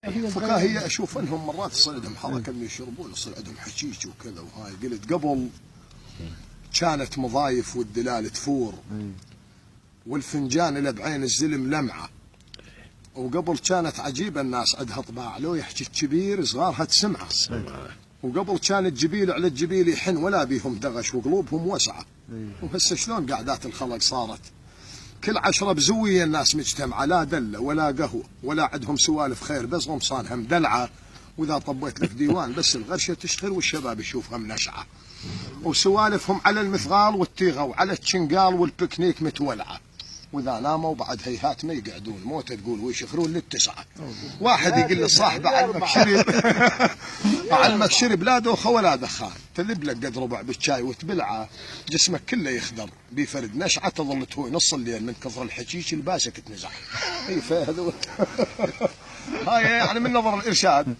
فكاهية أشوف أنهم مرات يصير عندهم حركة إنه يشربون، يصير عندهم حشيش وكذا وهاي. قلت قبل كانت مضايف والدلال تفور والفنجان اللي بعين الزلم لمعة، وقبل كانت عجيبة الناس عندها طباع، لو يحكي الكبير صغارها تسمعه، وقبل كان الجبيل على الجبيل يحن ولا بيهم دغش وقلوبهم وسعة. وهسه شلون قعدات الخلق صارت كل 10 بزوية الناس مجتمعة، لا دلة ولا قهوة ولا عندهم سوالف خير، بس غمصانها مدلعة، وإذا طبيت لك ديوان بس الغرشة تشتغل والشباب يشوفها منشعة، وسوالفهم على المثغال والتيغة وعلى الشنقال والبكنيك متولعة، وإذا ناموا بعد هيهات ما يقعدون، موته تقول ويشخرون للتسعة. واحد يقول لصاحبه علمك شرب علمك شرب لا دوخة ولا دخان، تذب لك قد ربع بالشاي وتبلعه جسمك كله يخضر بيفرد نشعة، تظل تهوي نص الليل من كثر الحشيش الباسك تنزح. هاي يعني من نظر الإرشاد.